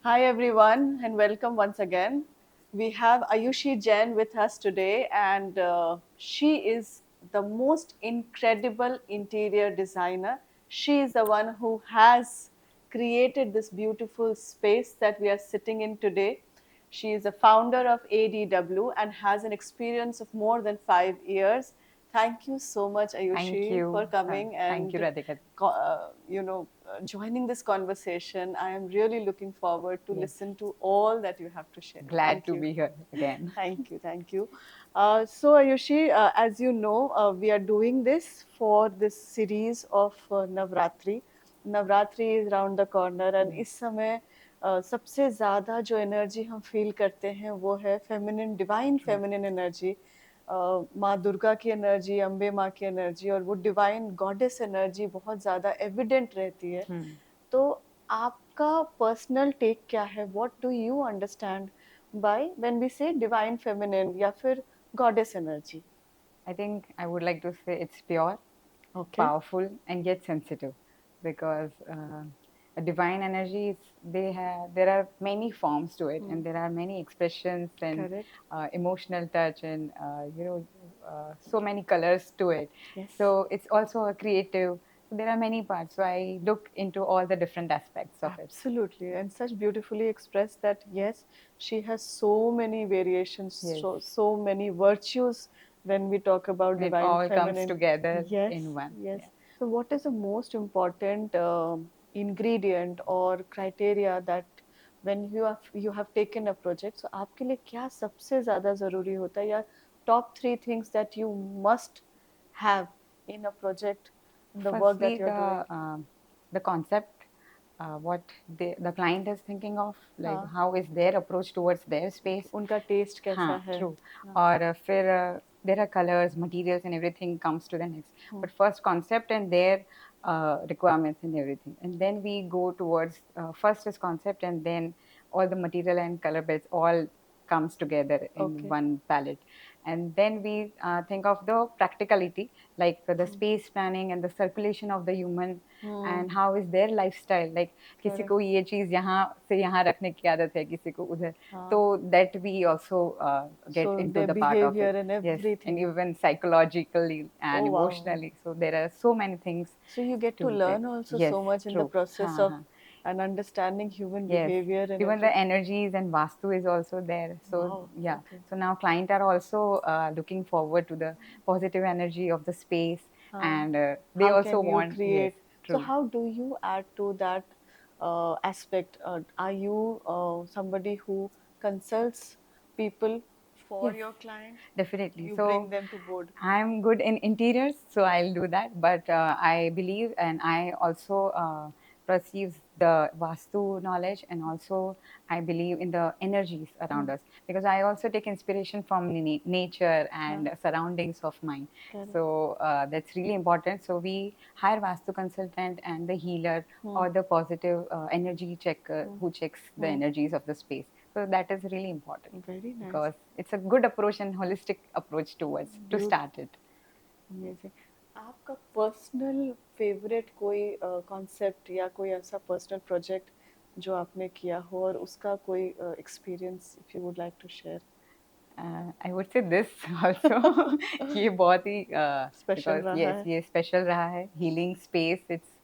Hi everyone and welcome once again. We have Ayushi Jain with us today and she is the most incredible interior designer. She is the one who has created this beautiful space that we are sitting in today. She is a founder of ADW and has an experience of more than 5 years. Thank you so much, Thank Ayushi, for you. coming Thank you, and Radhika. joining this conversation. I am really looking forward to Yes, listen to all that you have to share. glad Thank to you. be here again. Thank you. Thank you. So, Ayushi, as you know, we are doing this for this series of Navratri. Nवरात्रि is around the corner and Yes. इस समय सबसे ज़्यादा जो energy हम feel करते हैं वो है feminine divine True. Feminine energy माँ दुर्गा की एनर्जी अम्बे माँ की एनर्जी और वो डिवाइन गॉडेस एनर्जी बहुत ज़्यादा एविडेंट रहती है Hmm. तो आपका पर्सनल टेक क्या है what do you understand by when we say divine feminine या फिर goddess energy I think I would like to say it's pure, okay powerful, and yet sensitive, because a divine energy is they have there are many forms to it, and there are many expressions and correct emotional touch and so many colors to it. Yes So it's also a creative. So there are many parts. So I look into all the different aspects of it. Absolutely, and such beautifully expressed that yes, she has so many variations, Yes. so many virtues when we talk about And it divine all comes feminine. together Yes, in one. yes. Yeah. So, what is the most important ingredient or criteria that when you have taken a project? So, आपके लिए क्या सबसे ज़्यादा ज़रूरी होता है या top three things that you must have in a project, in the work that Firstly, you're doing? the concept, what the client is thinking of, like हाँ, how is their approach towards their okay. space. उनका test कैसा हाँ, है? true. हाँ, Or फिर there are colors, materials, and everything comes to the next. Hmm, But first concept and their requirements and everything, and then we go towards first is concept, and then all the material and color beds all comes together in okay. one palette, and then we think of the practicality, like the Hmm. space planning and the circulation of the human, Hmm. and how is their lifestyle, like किसी Correct. को ये चीज यहाँ से यहाँ रखने की आदत है, किसी को उधर. हाँ. So that we also get So into their the part of behavior it. and Yes, and everything. even psychologically and Oh wow. emotionally. So there are so many things So you get to to it. learn also Yes, so much in the true. process हाँ of हाँ. and understanding human Yes, behavior and even the everything. energies and vastu is also there. So Wow. yeah, Okay. so now client are also looking forward to the positive energy of the space, and they How also can you want. Yes, create? So true. how do you add to that aspect? Are you somebody who consults people for Yes, your client? definitely. You So bring them to board. I'm good in interiors, so I'll do that. But I believe and I also perceive the Vastu knowledge, and also I believe in the energies Hmm. around us, because I also take inspiration from nature Huh. and surroundings of mine. Correct. So that's really important. So we hire Vastu consultant and the healer Hmm. or the positive energy checker Hmm. who checks the Hmm. energies of the space. So that is really important, Very nice. because it's a good approach and holistic approach towards to Beautiful. start it. Amazing आपका personal favourite कोई concept या कोई ऐसा personal project जो आपने किया हो और उसका कोई experience if you would like to share I would say this also. ये बहुत ही स्पेशल बिकॉज रहा यस है ये स्पेशल रहा है. Healing space, it's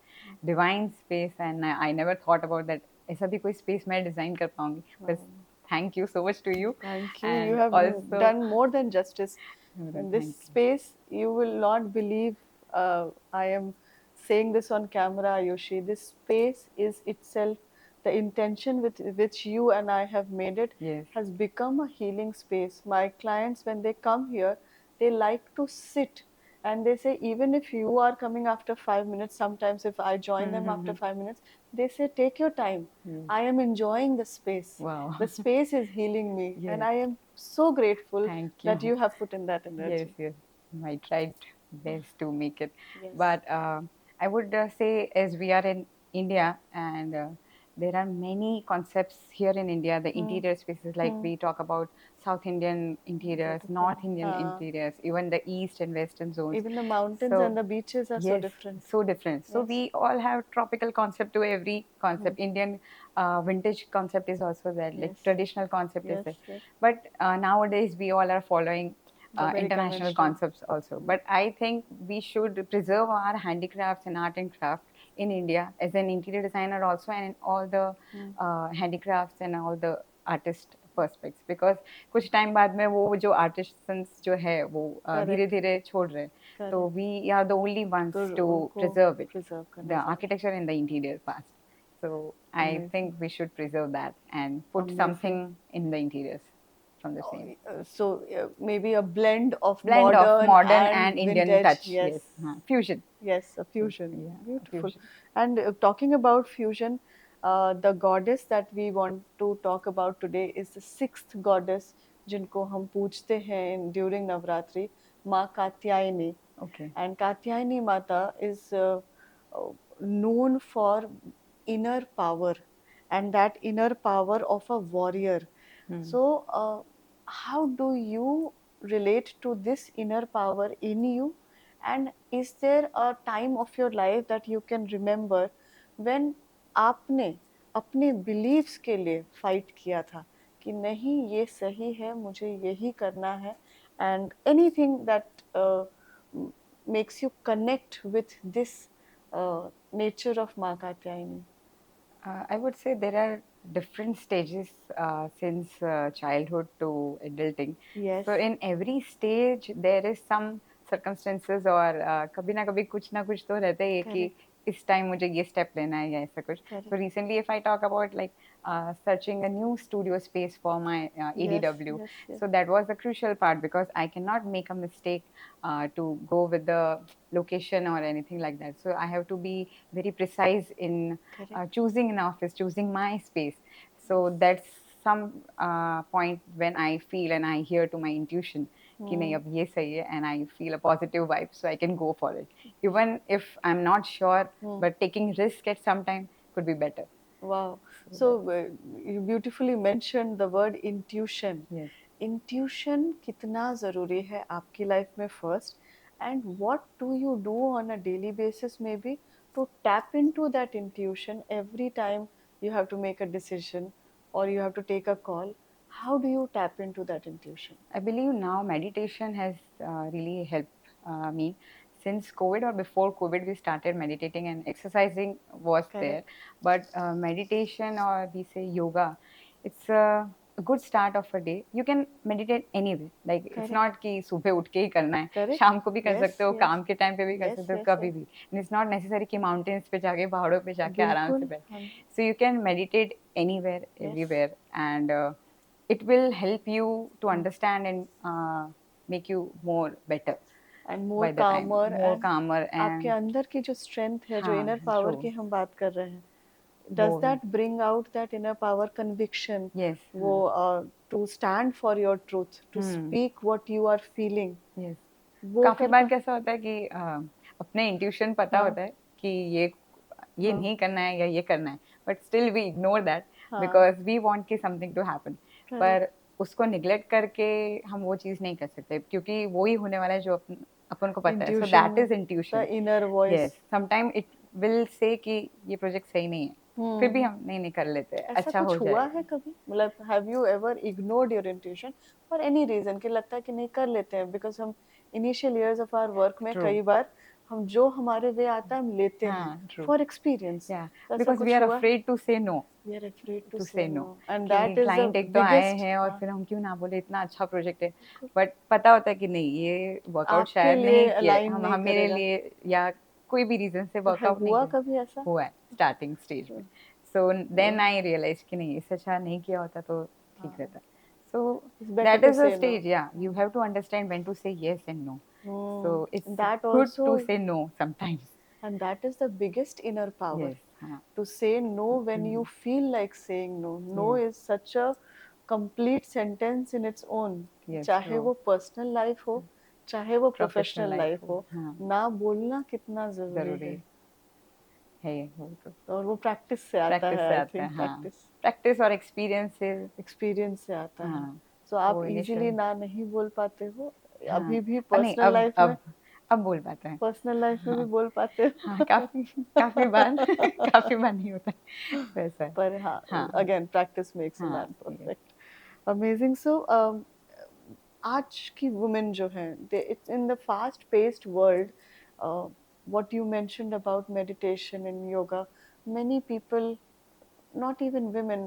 divine space, and I never thought about that ऐसा भी कोई स्पेस मैं डिजाइन कर पाऊंगी. बस thank you so much to you. Thank you you and have also done more than justice in this thank you. space you will not believe I am saying this on camera Ayushi this space is itself the intention with which you and I have made it Yes. has become a healing space my clients when they come here they like to sit and they say even if you are coming after 5 minutes sometimes if I join them after 5 minutes they say take your time Yes. I am enjoying the space Wow. the space is healing me and Yes. I am so grateful Thank that you. you have put in that Yes, energy. yes. I tried best to make it. Yes. But I would say, as we are in India, and there are many concepts here in India. The interior spaces, like we talk about South Indian interiors, North Indian interiors, even the East and Western zones. Even the mountains So and the beaches are so yes, different. so different. So Yes. we all have tropical concept to every concept. Indian vintage concept is also there, like Yes. traditional concept is Yes, there. yes. But nowadays we all are following The very international conventional. concepts also. But I think we should preserve our handicrafts and art and craft in India as an interior designer also, and in all the handicrafts and all the artist perspectives, because कुछ time बाद में वो जो artisans जो है वो धीरे धीरे छोड़ रहे हैं, तो Correct. we are the only ones तो to उनको preserve it, preserve the करना चाहिए. architecture and the interior past. So I Amazing. think we should preserve that and put Amazing. something in the interiors from the same. So maybe a blend of Blend of modern and Indian vintage. touch. Yes. Fusion. Yes, a fusion. Yeah, Beautiful. fusion. And talking about fusion, the goddess that we want to talk about today is the sixth goddess जिनको हम पूजते हैं during Navratri, माँ Katyayani. Okay. And Katyayani Mata is known for inner power, and that inner power of a warrior. So, how do you relate to this inner power in you? And is there a time of your life that you can remember when आपने अपने beliefs के लिए fight किया था कि नहीं ये सही है, मुझे यही करना है, and anything that makes you connect with this nature of माँ Katyayani? I would say there are different stages since childhood to adulting. Yes. So in every stage there is some circumstances और कभी ना कुछ तो रहता ही है कि इस टाइम मुझे ये स्टेप लेना है या ऐसा कुछ. So recently if I talk about like searching a new studio space for my ADW, so that was a crucial part because I cannot make a mistake to go with the location or anything like that. So I have to be very precise in choosing an office, choosing my space. So that's some point when I feel and I hear to my intuition कि नहीं अब ये सही है, and I feel a positive vibe, so I can go for it. Even if I'm not sure, but taking risk at some time could be better. Wow. So you beautifully mentioned the word intuition. Yes. Intuition कितना ज़रूरी है आपकी life में first, and what do you do on a daily basis maybe to tap into that intuition every time you have to make a decision or you have to take a call? How do you tap into that intuition? I believe now meditation has really helped me. Since COVID or before COVID, we started meditating and exercising was there. But meditation or we say yoga, it's a good start of a day. You can meditate anywhere. Like it's not कि सुबह उठ के ही करना है, शाम को भी कर सकते हो, काम के टाइम पे भी कर सकते हो, कभी भी. And it's not necessary कि mountains पे जाके पहाड़ों पे जाके आराम से बैठ. So you can meditate anywhere, everywhere, and it will help you to understand and make you more better and more calmer, more calmer and आपके अंदर की जो strength है, जो inner power true. की हम बात कर रहे हैं, does that bring out that inner power conviction? Yes. वो to stand for your truth, to speak what you are feeling. Yes. वो काफी बार कैसा होता है कि अपने intuition पता होता है कि ये नहीं करना है या ये करना है, but still we ignore that because we want कि something to happen. पर उसको neglect करके हम वो चीज नहीं कर सकते क्योंकि वो ही होने वाला है जो अपन को पता है. So that is intuition. The inner voice. Yes. Sometimes it will say कि ये project सही नहीं है. फिर भी हम नहीं कर लेते. अच्छा हो जाए. हुआ है कभी? मतलब have you ever ignored your intuition for any reason कि लगता है कि नहीं कर लेते हैं because हम initial years of our work में कई बार हम जो हमारे वे आता है हम लेते हैं for experience. Yeah. Because we are afraid to say no. We are afraid to say no. And that is client एक तो आए हैं और फिर हम क्यों ना बोले इतना अच्छा प्रोजेक्ट है, बट पता होता है कि नहीं ये वर्कआउट शायद नहीं किया हम मेरे लिए या कोई भी रीजन से वर्कआउट नहीं हुआ कभी ऐसा हुआ है स्टार्टिंग स्टेज में. सो देन आई रियलाइज कि नहीं इससे अच्छा नहीं किया होता तो ठीक रहता. So that is a stage. Yeah, you have to understand when to say yes and no. So it's that good also, to say no sometimes. And that is the biggest inner power. Yes. To say no when you feel like saying no. No is such a complete sentence in its own. चाहे वो personal life हो, चाहे वो professional life हो, ना बोलना कितना जरूरी है. है वो तो और वो प्रैक्टिस से आता प्रैक्टिस है, से आई आता है, थिंक हाँ, प्रैक्टिस प्रैक्टिस और एक्सपीरियंस से, एक्सपीरियंस से आता है। हाँ, सो आप वो इजीली इनिशियल, ना नहीं बोल पाते हो हाँ, अभी भी नहीं पर्सनल अब लाइफ में? अब बोल पाते हैं, पर्सनल लाइफ में भी हाँ, बोल पाते हाँ, हो? काफ़ी काफ़ी बार काफ़ी बार नहीं होता है, वैसा है, पर हाँ, हाँ, अगेन प्रैक्टिस मेक्स अ हाँ, मैन ये परफेक्ट। अमेजिंग। सो आज की वुमेन जो हैं, they it's in the fast paced world, what you mentioned about meditation and yoga, many people, not even women,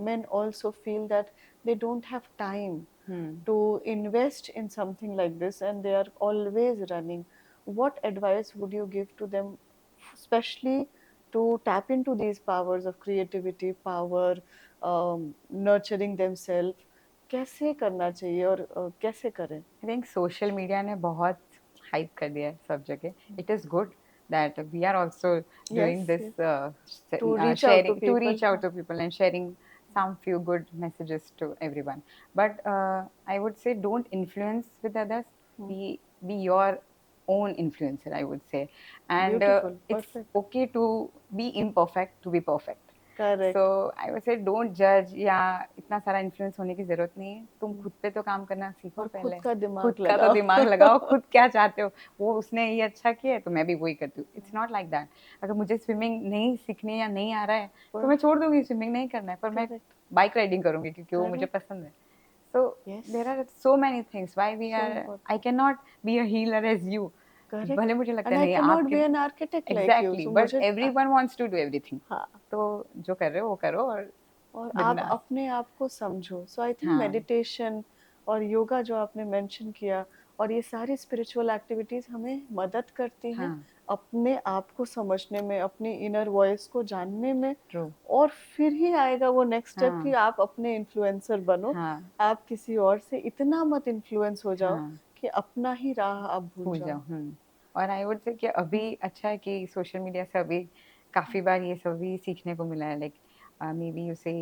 men also feel that they don't have time hmm, to invest in something like this and they are always running. What advice would you give to them, especially to tap into these powers of creativity, power, nurturing themselves? कैसे करना चाहिए और कैसे करें? I think social media ने बहुत hype कर दिया है सब जगह, it is good that we are also Yes, doing this yes. To reach out to sharing to people. reach out to people and sharing some few good messages to everyone, but I would say don't influence with others, Hmm. be your own influencer, I would say, and Beautiful, it's perfect. okay to be imperfect to be perfect. So Correct. I would से don't जज, या इतना सारा influence होने की जरूरत नहीं है, तुम खुद पे तो काम करना सीखो और खुद पहले, का खुद दिमाग का तो लगाओ। दिमाग लगाओ, खुद क्या चाहते हो, वो उसने ये अच्छा किया है तो मैं भी वही करती हूँ, इट्स नॉट लाइक दैट। अगर मुझे स्विमिंग नहीं सीखनी या नहीं आ रहा है तो मैं छोड़ दूंगी, स्विमिंग नहीं करना है, पर मैं करेक्ट, बाइक राइडिंग करूंगी क्योंकि वो मुझे करेक्ट। पसंद है। So yes, there are so many things why we so are, I important. Can not be a healer as you, correct. भले मुझे लगता एंड है आई नहीं कैन नॉट आपके, be an architect like you, exactly, so but मुझे everyone wants to do everything, हाँ। तो जो कर रहे हो वो करो और और आप बिंदास। अपने आप को समझो। सो आई थिंक हाँ, मेडिटेशन और योगा जो आपने मेंशन किया और ये सारी स्पिरिचुअल एक्टिविटीज हमें मदद करती हैं हाँ, अपने आप को समझने में, अपनी इनर वॉइस को जानने में। ट्रू, और फिर ही आएगा वो नेक्स्ट स्टेप कि हाँ, आप अपने इन्फ्लुएंसर बनो। हाँ, आप किसी और से इतना मत इन्फ्लुएंस हो जाओ हाँ, कि अपना ही राह आप भूल भूल जाओ। जाओ, और आई वुड से कि अभी अच्छा है कि सोशल मीडिया से अभी काफ़ी बार ये सब भी सीखने को मिला है, लाइक मे बी यू से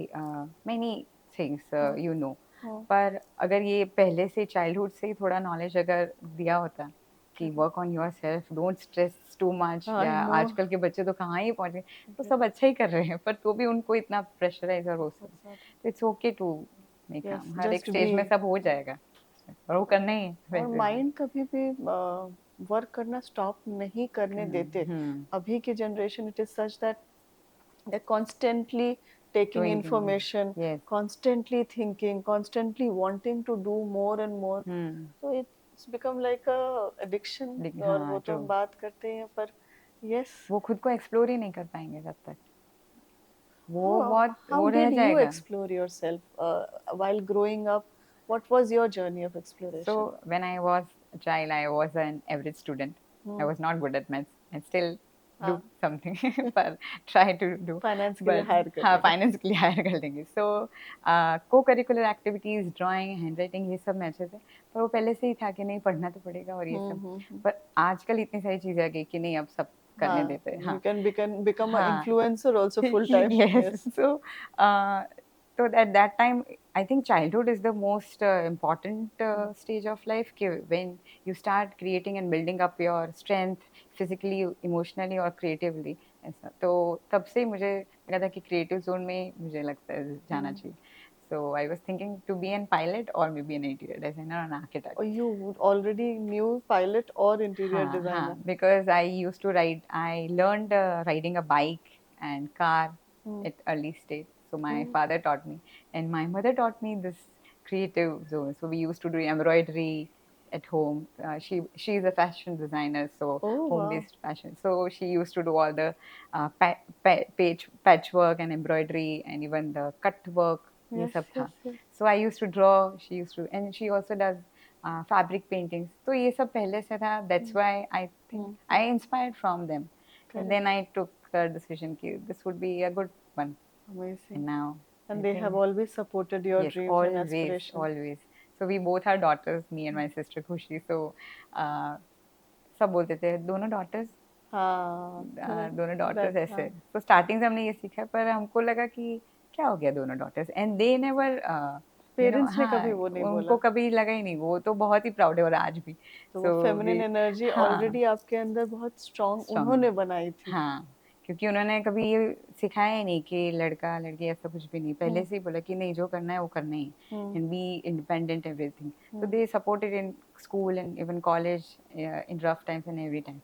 मेनी थिंग्स हाँ, यू नो, हाँ, पर अगर ये पहले से चाइल्डहुड से ही थोड़ा नॉलेज अगर दिया होता कि correct. Work on yourself, don't stress too much, I या नो। आजकल के बच्चे तो कहाँ ही पहुँचे, तो सब अच्छा ही कर रहे हैं, पर तो भी उनको इतना प्रेशराइज और वो सब, बहुत ज्यादा। तो it's okay to make yes, हर एक जस्ट बी। स्टेज में सब हो जाएगा, और वो करना ही है और वैसे भी। माइंड कभी भी वर्क करना स्टॉप नहीं करने करना, देते। अभी की generation, it is such that they constantly taking doing information, yes, constantly thinking, constantly wanting to do more and more. तो it's become like a addiction. और हाँ, वो तो ट्रू, हम बात करते हैं, पर यस। वो खुद को एक्सप्लोर ही नहीं कर पाएंगे जब तक, वो How बहुत how वो रह did you जाएगा। explore yourself while growing up? What was your journey of exploration? So when I was a child, I was an average student. I Hmm. was not good at maths and still हाँ, do something, but try to do. Finance के लिए But higher कर हाँ, लेंगे। Finance के लिए higher कर देंगे। So co-curricular activities, drawing, handwriting, ये सब में अच्छे थे। पर वो पहले से ही था कि नहीं पढ़ना तो पड़ेगा और ये सब। हम्म। पर आजकल इतनी सारी चीजें आ गई कि नहीं अब सब करने हाँ, देते हैं। you हाँ, can become an हाँ, influencer also full time. yes. Yes. Uh, so at that time, I think childhood is the most important stage of life. When you start creating and building up your strength physically, emotionally और creatively, ऐसा तो तब से ही मुझे लगा था कि creative zone में मुझे लगता है जाना चाहिए. So I was thinking to be an pilot or maybe an interior designer or an architect. Or you already knew pilot or interior हाँ, designer? हाँ, because I used to ride. I learned riding a bike and car Hmm. at early stage. So my Hmm. father taught me, and my mother taught me this creative zone. So we used to do embroidery at home. She's a fashion designer, so Oh home wow. based fashion. So she used to do all the patchwork and embroidery and even the cut work. ये Yes, सब yes, था. yes. So I used to draw. She used to, and she also does fabric paintings. तो ये सब पहले से था. That's Hmm. why I think Hmm. I inspired from them. And Correct. then I took the decision that this would be a good one. Amazing. And now And I they have think always supported your yes, dreams and always, aspirations. always. So we both are daughters, me and my sister Khushi. So सब बोलते थे दोनों daughters, हाँ, दोनों daughters that ऐसे. हाँ. So starting से हमने ये सीखा, पर हमको लगा कि क्या हो गया दोनों daughters. And they never parents ने हाँ, कभी वो नहीं उनको बोला। कभी लगा ही नहीं, वो तो बहुत ही प्राउड है और आज भी. तो वो So फेमिनिन we एनर्जी हाँ, ऑलरेडी आपके अंदर बहुत स्ट्रांग strong है. उन्होंने बनाई थी। हाँ, क्योंकि उन्होंने कभी ये सिखाया ही नहीं कि लड़का लड़की ऐसा कुछ भी नहीं, पहले हम्म से ही बोला कि नहीं जो करना है वो करना ही hmm and be independent everything. So hmm they supported in school and even college, in rough times and every time.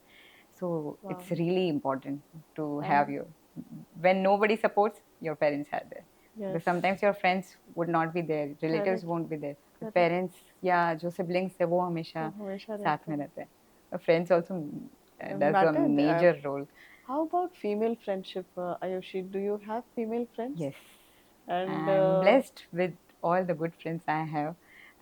So wow it's really important to have and your, when nobody supports, your parents are there. yes Because sometimes your friends would not be there, relatives correct won't be there, but correct parents या जो siblings है वो वो हमेशा हमेशा साथ रहते में हैं रहते हैं. Friends also does a matter major role. how about female friendship Ayushi do you have female friends Yes, and I'm blessed with all the good friends I have,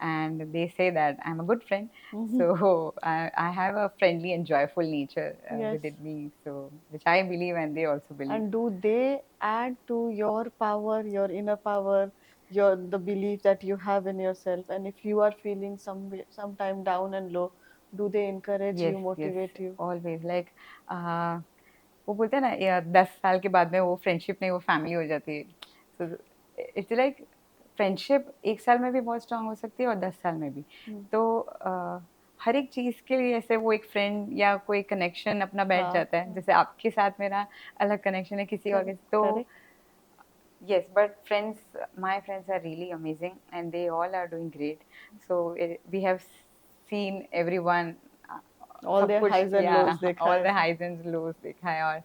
and they say that I'm a good friend. mhm. So I have a friendly and joyful nature Yes. within me, so which I believe and they also believe. And do they add to your power, your inner power, your the belief that you have in yourself? And if you are feeling sometime down and low, do they encourage Yes, you, yes, motivate you? always like uh, वो बोलते हैं ना, 10 साल के बाद में वो friendship नहीं वो फैमिली हो जाती है. सो इट्स लाइक फ्रेंडशिप 1 साल में भी बहुत स्ट्रांग हो सकती है और 10 साल में भी. Hmm. तो हर एक चीज़ के लिए ऐसे वो एक फ्रेंड या कोई कनेक्शन अपना बैठ हाँ, जाता है. जैसे आपके साथ मेरा अलग कनेक्शन है किसी और के, correct, तो correct. yes, but friends, my friends are really amazing and they all are doing great. So we have seen everyone, uh, All सब their कुछ, highs and yeah, lows देखा all है. the highs and lows देखा है और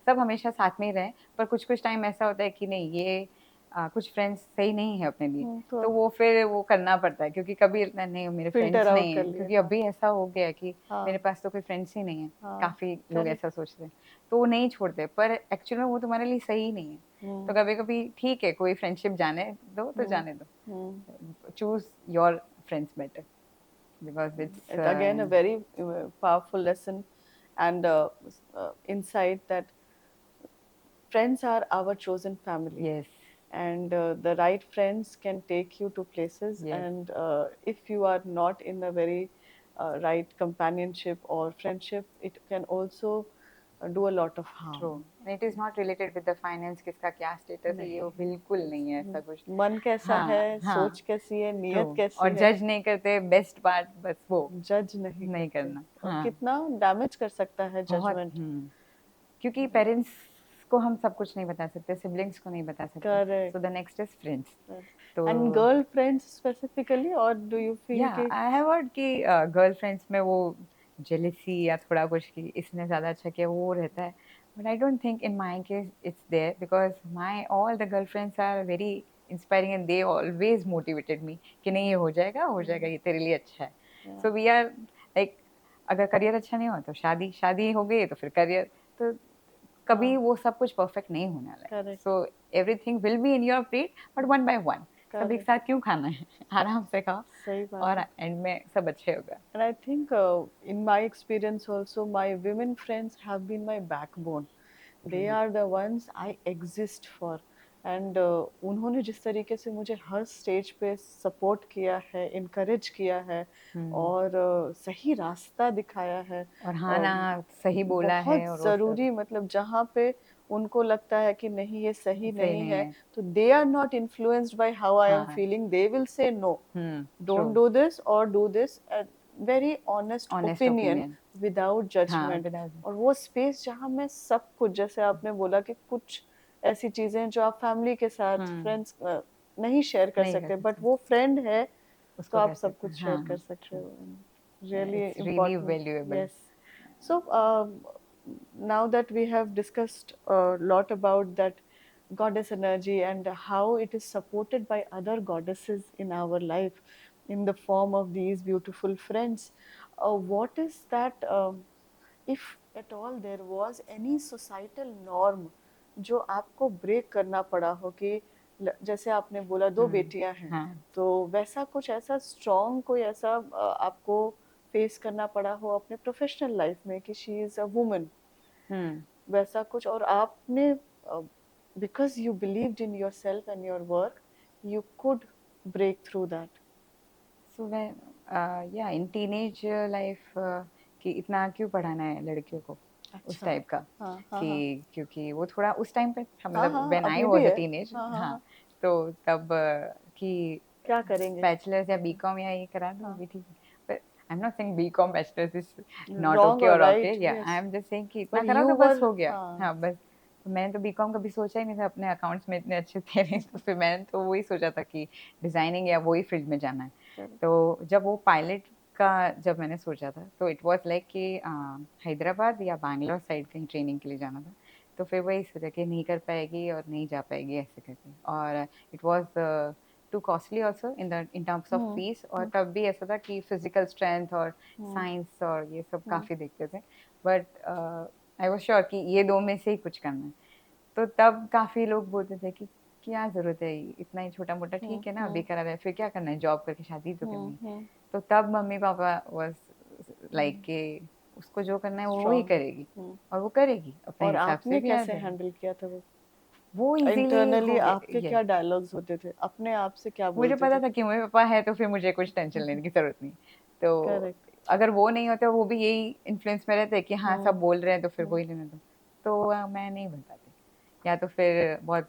सब हमेशा साथ में ही रहे. पर कुछ कुछ टाइम ऐसा होता है कि नहीं ये कुछ फ्रेंड्स सही नहीं है अपने लिए, तो तो वो फिर वो करना पड़ता है क्योंकि कभी लगता है नहीं मेरे फिल्टर फ्रेंड्स आउट नहीं कर है, लिए. क्योंकि हाँ, अभी ऐसा हो गया है कि मेरे हाँ, पास तो कोई फ्रेंड्स ही नहीं है. हाँ, काफी लोग correct. ऐसा सोचते हैं तो वो नहीं छोड़ते, पर एक्चुअली में वो तुम्हारे लिए सही नहीं है. तो हम्म, कभी कभी ठीक है कोई फ्रेंडशिप जाने दो तो हम्म, जाने दो. Hmm. Choose your friends better because it's It again a very powerful lesson and insight that friends are our chosen family. Yes And the right friends can take you to places yes and if you are not in a very right companionship or friendship it can also do a lot of true. harm it is not related with the finance, किसका क्या status है, ये नहीं वो बिल्कुल नहीं है ऐसा कुछ. मन कैसा है हाँ हाँ, सोच कैसी है ट्रू. नियत कैसी और है जज नहीं करते, बेस्ट पार्ट बस वो जज नहीं नहीं करते करना. और हाँ कितना डैमेज कर सकता है बहुत. जजमेंट क्योंकि पेरेंट्स को हम सब कुछ नहीं बता सकते, सिबलिंग्स को नहीं बता सकते, so correct the next is friends. तो एंड गर्ल फ्रेंड्स स्पेसिफिकली और डू यू फील या कि आई हैव हर्ड कि गर्लफ्रेंड्स में वो जेलसी या थोड़ा कुछ कि इसने ज़्यादा अच्छा किया वो रहता है. But I don't think in my case it's there because my all the girlfriends are very inspiring and they always motivated me कि नहीं ये हो जाएगा ये तेरे लिए अच्छा है. सो वी आर लाइक अगर करियर अच्छा नहीं हुआ तो शादी, शादी हो गई तो फिर करियर. तो कभी वो सब कुछ परफेक्ट नहीं होने वाला है. Correct so everything will be in your plate but one by one. सब एक करेक्ट साथ क्यों खाना है, आराम से खाओ सही बात और है एंड में सब अच्छे होगा. And I think in my experience also, my women friends have been my backbone. They are the ones I exist for. And उन्होंने जिस तरीके से मुझे हर स्टेज पे सपोर्ट किया है, इनकरेज किया है और सही रास्ता दिखाया है और हाँ ना सही बोला बहुत है और वो सब ज़रूरी मतलब जहाँ पे उनको लगता है कि नहीं ये सही सही नहीं नहीं है है. तो they are not influenced by how I am हाँ feeling they will say no true. don't do this or do this very honest honest opinion opinion. without हाँ judgment विदाउट. और वो स्पेस जहाँ मैं सब कुछ जैसे आपने बोला कि कुछ ऐसी चीजें जो आप फैमिली के साथ फ्रेंड्स नहीं शेयर कर नहीं कर सकते बट सकते वो फ्रेंड है तो उसको आप कर सब सकते कुछ हैं. शेयर कर हाँ सकते ट्रू. हो really it's really important valuable. yes so now that we have discussed a lot about that goddess energy and how it is supported by other goddesses in our life in the form of these beautiful friends. What is that, if at all there was any societal norm जो आपको break करना पड़ा हो कि जैसे आपने बोला दो बेटियां हैं हाँ तो वैसा कुछ ऐसा स्ट्रॉन्ग कोई ऐसा आपको फेस करना पड़ा हो अपने प्रोफेशनल लाइफ में कि शी इज अ वुमन वैसा कुछ और आपने because you believed in yourself and your work you could break through that so when या इन टीनेज लाइफ कि इतना क्यों पढ़ाना है लड़कियों को उस अच्छा टाइप का. हाँ हाँ हाँ कि क्योंकि वो थोड़ा उस टाइम पे था, हाँ मतलब हाँ व्हेन आई अभी भी वाज अ है टीनेज. हाँ हाँ हाँ हाँ तो तब कि क्या करेंगे बैचलर्स या बीकॉम या ये करा लो हाँ भी ठीक है. But I am not saying BCom bachelors is not wrong okay or और ओके. right या yes I am just saying कि इतना but करा you तो बस were हो गया. हाँ हाँ बस तो मैंने तो बीकॉम कभी सोचा ही नहीं था, अपने अकाउंट्स में इतने अच्छे थे नहीं, तो फिर मैंने तो वही सोचा था कि डिज़ाइनिंग या वही फील्ड में जाना है। Correct. तो जब वो पायलट का जब मैंने सोचा था, तो इट वाज़ लाइक कि हैदराबाद या बैंगलोर साइड कहीं ट्रेनिंग के लिए जाना था। तो फिर वही सोचा कि नहीं कर पाएगी और नहीं जा पाएगी ऐसे करके, और it was to costly also in terms of Hmm. Fees, और तब भी ऐसा था कि फिजिकल स्ट्रेंथ और Hmm. साइंस और ये सब Hmm. काफ़ी देखते थे। बट आई वाज श्योर कि ये दो में से ही कुछ करना है। तो तब काफ़ी लोग बोलते थे कि क्या ज़रूरत है, इतना ही छोटा मोटा Hmm. ठीक है ना, Hmm. बेकार है, फिर क्या करना है, जॉब करके शादी तो करनी Hmm. है। Hmm. तो तब mummy papa was like Hmm. कि उसको जो करना है वो वही Strong. करेगी, Hmm. और वो करेगी अपने और हिसाब से आपने भी, यार कैसे करेगी हैंडल किया था वो वो इजीली इंटरनली हो गया। आपके ये क्या डायलॉग्स होते थे अपने आप से क्या मुझे बोलते पता थे? था कि मम्मी पापा है तो फिर मुझे कुछ टेंशन लेने की जरूरत नहीं। तो करेक्ट। अगर वो नहीं होते, वो भी यही इन्फ्लुएंस में रहते कि हाँ हम्म। सब बोल रहे हैं तो फिर हम्म। वही लेने दो। तो मैं नहीं बन पाती, या तो फिर बहुत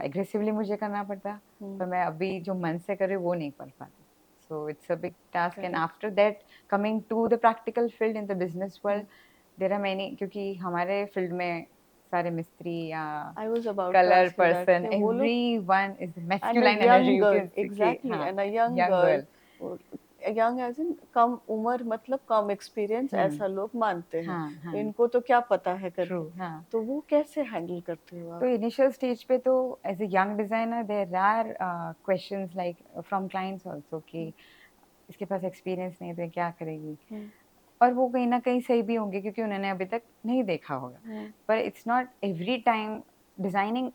एग्रेसिवली मुझे करना पड़ता, हम्म। पर मैं अभी जो मन से करे वो नहीं कर पाती। So it's a big task, and correct. After that coming to the practical field in the business world, hmm. There are many, क्योंकि हमारे फील्ड में सारे मिस्त्री या I was about to colour ask you that person, कि वो लोग everyone is and a masculine energy, young you girl can see कि एग्जैक्टली हाँ, and a young young girl girl। Young age in कम उम्र मतलब कम एक्सपीरियंस हम्म। ऐसा लोग मानते हैं। हाँ तो हाँ। इनको तो क्या पता है ट्रू। करके। हाँ। तो वो कैसे हैंडल करते हो तो आप? इनिशियल स्टेज पे तो as a young designer there are questions like from clients also कि इसके पास एक्सपीरियंस नहीं है तो ये क्या करेगी, हम्म। और वो कहीं ना कहीं सही भी होंगे क्योंकि उन्होंने अभी तक नहीं देखा होगा। हम्म। पर it's not every time designing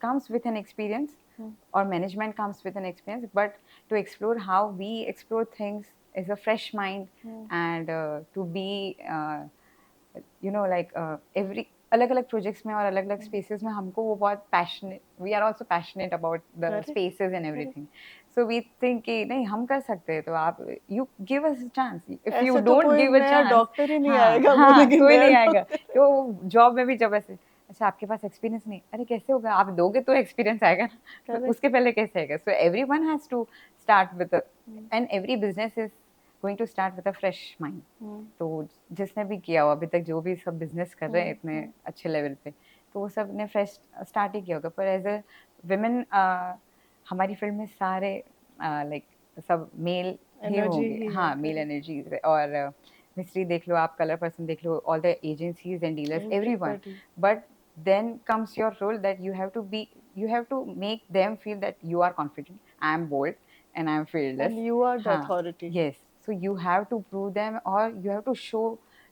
comes with an experience, hmm. or management comes with an experience, but to explore how we explore things is a fresh mind, hmm. and to be like every अलग अलग projects में और अलग अलग spaces में हमको वो बहुत passionate, we are also passionate about the correct. Spaces and correct. Everything. So we think कि नहीं हम कर सकते हैं, तो आप you give us a chance, if you ऐसे तो डोंट कोई गिव अ नया चांस। डॉक्टर ही नहीं हाँ आएगा हाँ, बोलेगी कोई नया नहीं आएगा। डॉक्टर। तो जॉब में भी जब ऐसे, अच्छा आपके पास एक्सपीरियंस नहीं, अरे कैसे होगा, आप दोगे तो एक्सपीरियंस आएगा ना, तो करेक्ट। उसके पहले कैसे आएगा। So every one has to start with, and every business is going to start with a fresh mind. तो जिसने भी किया हो अभी तक, जो भी सब बिजनेस कर रहे हैं इतने अच्छे लेवल पे, तो वो सब ने फ्रेश स्टार्ट ही किया होगा। पर एज अ वुमेन हमारी फील्ड में सारे लाइक सब मेल ही एनर्जी होंगे, ही है। हाँ मेल करेक्ट। एनर्जी। और मिस्त्री देख लो आप, कलर पर्सन देख लो, all the agencies and dealers, everyone. Everybody. But then comes your role that you have to make them feel that you are confident, I am bold and I am fearless। And you are the हाँ, authority yes, so you have to prove them, or you have to show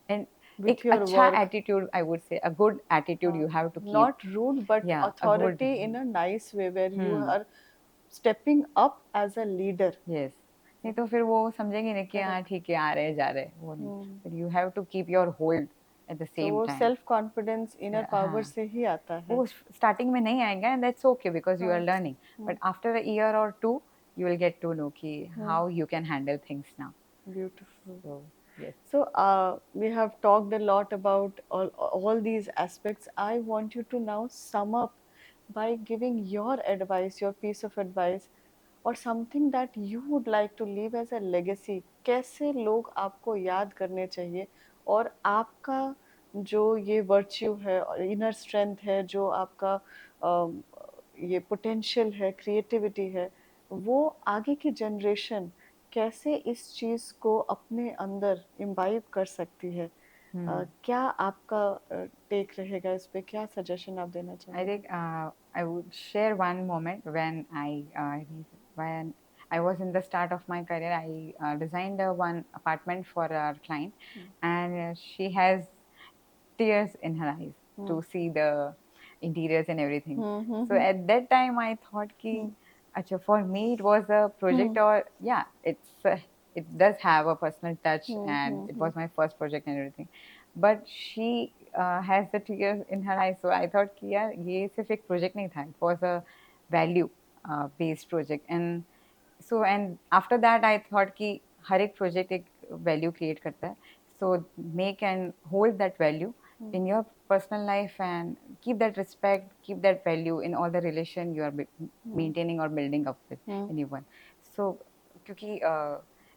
an with एक your अच्छा work. attitude, I would say a good attitude you have to keep। Not rude but Yeah, a good, authority in a nice way where you hmm, are stepping up as a leader. yes। नहीं तो फिर वो समझेंगे नहीं कि हाँ correct. ठीक है आ रहे जा रहे, वो नहीं। But you have to keep your hold at the तो same वो time। Self confidence inner power हाँ, से ही आता है। वो स्टार्टिंग में नहीं आएगा, and that's okay because you are हाँ। Learning. But after a year और two you will get to know कि how you can handle things now। Beautiful. So yes। So we have talked a lot about all these aspects. I want you to now sum up by giving your advice, your piece of advice, or something that you would like to leave as a legacy. कैसे लोग आपको याद करने चाहिए और आपका जो ये वर्च्यू है और इनर स्ट्रेंथ है, जो आपका अम, ये पोटेंशियल है, क्रिएटिविटी है, वो आगे की जनरेशन कैसे इस चीज़ को अपने अंदर इम्बाइब कर सकती है? क्या आपका टेक रहेगा इस पे? क्या सजेशन आप देना I चाहोगे? think I would share one moment when when I was in the start of my career. I designed one apartment for our client, and she has tears in her eyes to see the interiors and everything. So hmm. at that time, I thought कि अच्छा, for me it was a project, hmm. or yeah, it does have a personal touch, and it hmm. was my first project and everything. But she has the tears in her eyes, so I thought कि यार ये सिर्फ एक project नहीं था, it was a value based project। And so and after that I thought कि हर एक project एक value create करता है, so make and hold that value in your personal life, and keep that respect, keep that value in all the relation you are maintaining or building up with anyone। So क्योंकि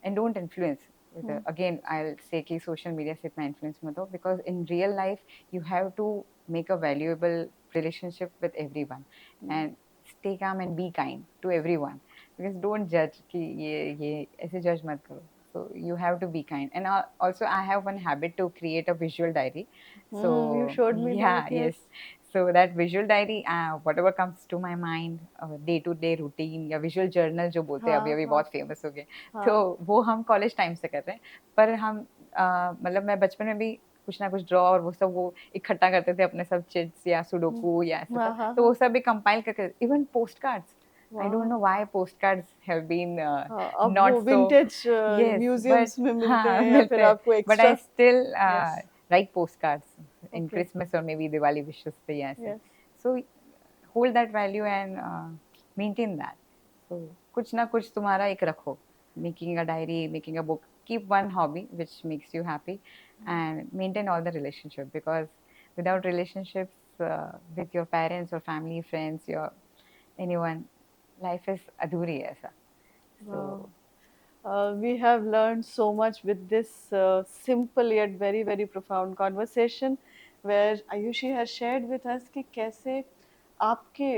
and don't influence with again I'll say कि social media से इतना influence मत हो, because in real life you have to make a valuable relationship with everyone, and stay calm and be kind to everyone, because don't judge कि ये ऐसे judge मत करो. So you have to be kind. And also I have one habit to create a visual diary. So You showed me yeah, that, yes. yes. So that visual diary, whatever comes to my mind, day to day routine, या visual journal जो बोलते हैं अभी हाँ अभी हाँ बहुत famous हो गए, हाँ तो वो हम कॉलेज टाइम से कर रहे हैं. पर हम मतलब मैं बचपन में भी कुछ ना कुछ ड्रॉ और वो सब वो इकट्ठा करते थे अपने सब चिट्स या सुडोकू या ऐसा हाँ सब, हाँ तो वो हाँ. सब भी कंपाइल करके, even post cards. I don't वाह. know why postcards have been हाँ, अब not वो so. Vintage Yes, but museums में मिलते हाँ हैं या मिलते फिर हैं. आपको But I extra. still yes. write postcards in okay. Christmas or maybe Diwali wishes पे या ऐसे. Yes. So hold that value and maintain that. So कुछ ना कुछ तुम्हारा एक रखो. Making a diary, making a book. Keep one hobby which makes you happy, and maintain all the relationship, because without relationships with your parents or family, friends, your anyone, life is adhuri है ऐसा. So Wow. We have learned so much with this simple yet very very profound conversation, where Ayushi has shared with us कि कैसे आपके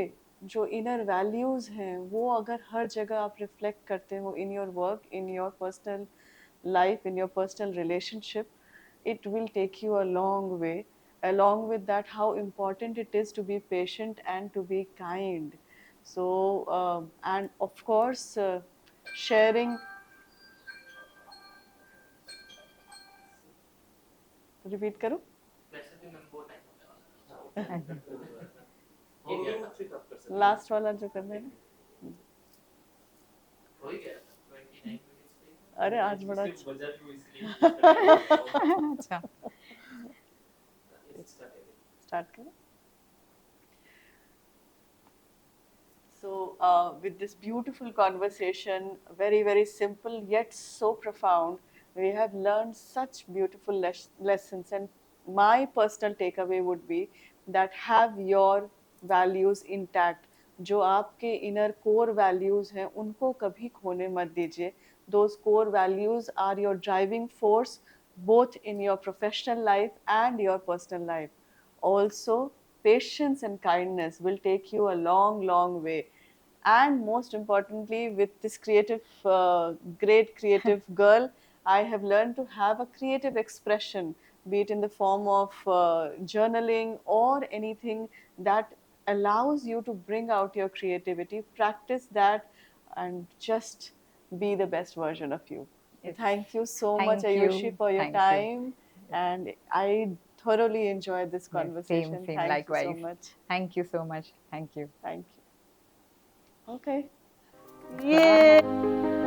जो inner values हैं वो अगर हर जगह आप reflect करते हो in your work, in your personal life, in your personal relationship, it will take you a long way. Along with that, how important it is to be patient and to be kind. So, and of course, sharing. Repeat करूं? Last वाला जो करना है ना. अरे आज बड़ा अच्छा. स्टार्ट करें. So, with this beautiful conversation, very, very simple yet so profound, we have learned such beautiful lessons. And my personal takeaway would be that have your values intact. जो आपके inner core values हैं, उनको कभी खोने मत दीजिए. Those core values are your driving force, both in your professional life and your personal life. Also, patience and kindness will take you a long, long way. And most importantly, with this great creative girl, I have learned to have a creative expression, be it in the form of journaling or anything that allows you to bring out your creativity. Practice that and just be the best version of you. Yes. Thank you so much, Thank Ayushi, you. for your Thank you. time. And I thoroughly enjoyed this Yes, same, conversation. same, Thank you so likewise. much. Thank you so much. Thank you. Thank you. Okay. Yay!